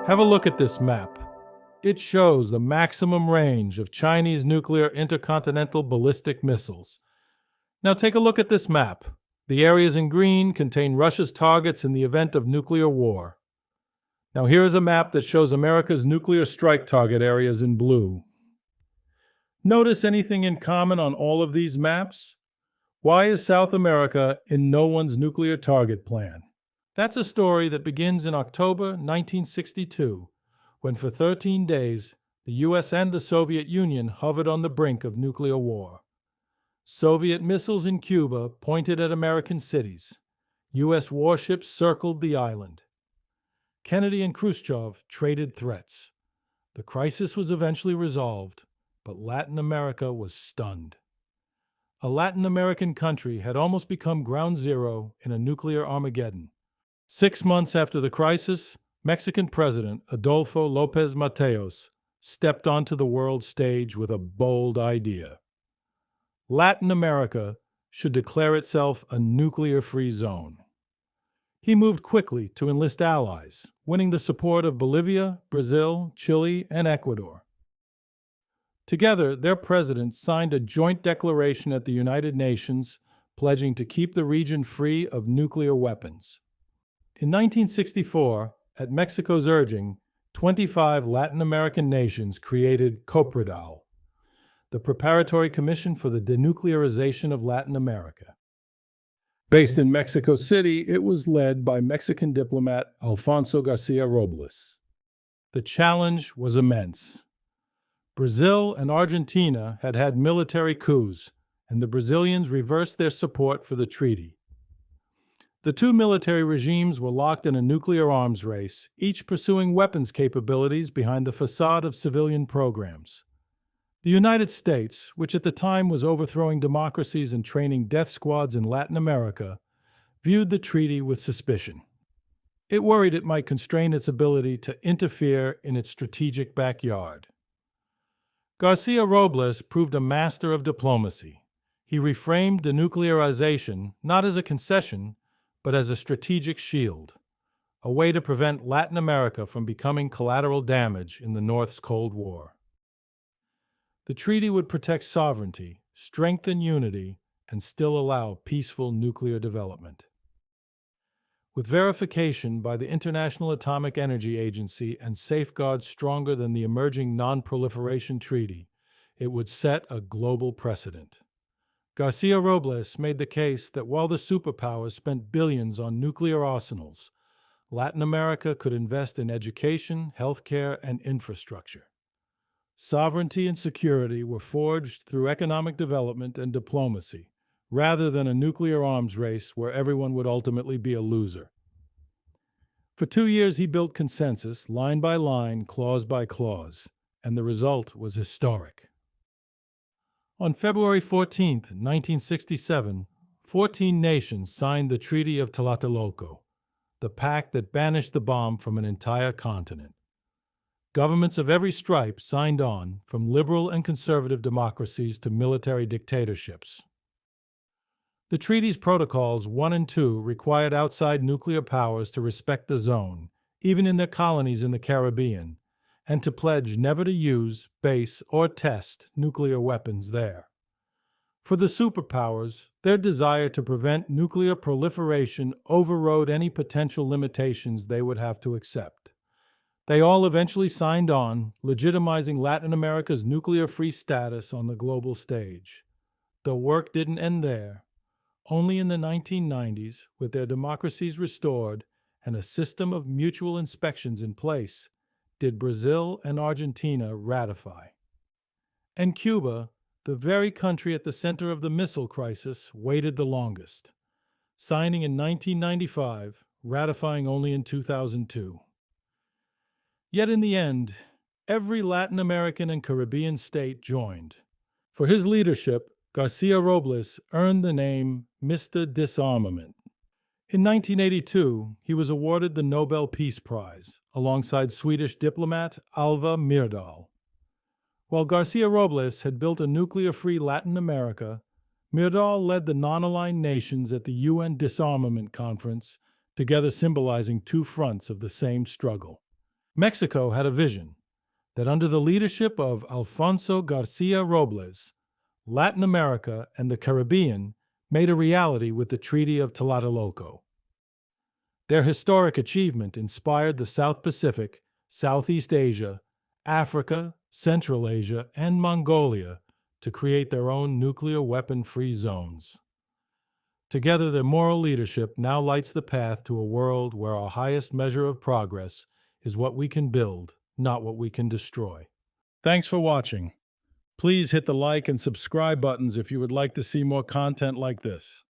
Have a look at this map. It shows the maximum range of Chinese nuclear intercontinental ballistic missiles. Now take a look at this map. The areas in green contain Russia's targets in the event of nuclear war. Now here is a map that shows America's nuclear strike target areas in blue. Notice anything in common on all of these maps? Why is South America in no one's nuclear target plan? That's a story that begins in October 1962, when for 13 days, the US and the Soviet Union hovered on the brink of nuclear war. Soviet missiles in Cuba pointed at American cities. US warships circled the island. Kennedy and Khrushchev traded threats. The crisis was eventually resolved, but Latin America was stunned. A Latin American country had almost become ground zero in a nuclear Armageddon. 6 months after the crisis, Mexican President Adolfo López Mateos stepped onto the world stage with a bold idea. Latin America should declare itself a nuclear-free zone. He moved quickly to enlist allies, winning the support of Bolivia, Brazil, Chile, and Ecuador. Together, their presidents signed a joint declaration at the United Nations pledging to keep the region free of nuclear weapons. In 1964, at Mexico's urging, 25 Latin American nations created COPREDAL, the Preparatory Commission for the Denuclearization of Latin America. Based in Mexico City, it was led by Mexican diplomat Alfonso García Robles. The challenge was immense. Brazil and Argentina had had military coups, and the Brazilians reversed their support for the treaty. The two military regimes were locked in a nuclear arms race, each pursuing weapons capabilities behind the facade of civilian programs. The United States, which at the time was overthrowing democracies and training death squads in Latin America, viewed the treaty with suspicion. It worried it might constrain its ability to interfere in its strategic backyard. García Robles proved a master of diplomacy. He reframed denuclearization not as a concession, but as a strategic shield, a way to prevent Latin America from becoming collateral damage in the North's Cold War. The treaty would protect sovereignty, strengthen unity, and still allow peaceful nuclear development. With verification by the International Atomic Energy Agency and safeguards stronger than the emerging Non-Proliferation Treaty, it would set a global precedent. García Robles made the case that while the superpowers spent billions on nuclear arsenals, Latin America could invest in education, healthcare, and infrastructure. Sovereignty and security were forged through economic development and diplomacy, rather than a nuclear arms race where everyone would ultimately be a loser. For 2 years, he built consensus, line by line, clause by clause, and the result was historic. On February 14, 1967, 14 nations signed the Treaty of Tlatelolco, the pact that banished the bomb from an entire continent. Governments of every stripe signed on, from liberal and conservative democracies to military dictatorships. The treaty's protocols 1 and 2 required outside nuclear powers to respect the zone, even in their colonies in the Caribbean, and to pledge never to use, base, or test nuclear weapons there. For the superpowers, their desire to prevent nuclear proliferation overrode any potential limitations they would have to accept. They all eventually signed on, legitimizing Latin America's nuclear-free status on the global stage. The work didn't end there. Only in the 1990s, with their democracies restored and a system of mutual inspections in place, did Brazil and Argentina ratify. And Cuba, the very country at the center of the missile crisis, waited the longest, signing in 1995, ratifying only in 2002. Yet in the end, every Latin American and Caribbean state joined. For his leadership, García Robles earned the name Mr. Disarmament. In 1982, he was awarded the Nobel Peace Prize, alongside Swedish diplomat Alva Myrdal. While García Robles had built a nuclear-free Latin America, Myrdal led the non-aligned nations at the UN Disarmament Conference, together symbolizing two fronts of the same struggle. Mexico had a vision that under the leadership of Alfonso García Robles, Latin America and the Caribbean made a reality with the Treaty of Tlatelolco. Their historic achievement inspired the South Pacific, Southeast Asia, Africa, Central Asia, and Mongolia to create their own nuclear weapon-free zones. Together, their moral leadership now lights the path to a world where our highest measure of progress is what we can build, not what we can destroy. Thanks for watching. Please hit the like and subscribe buttons if you would like to see more content like this.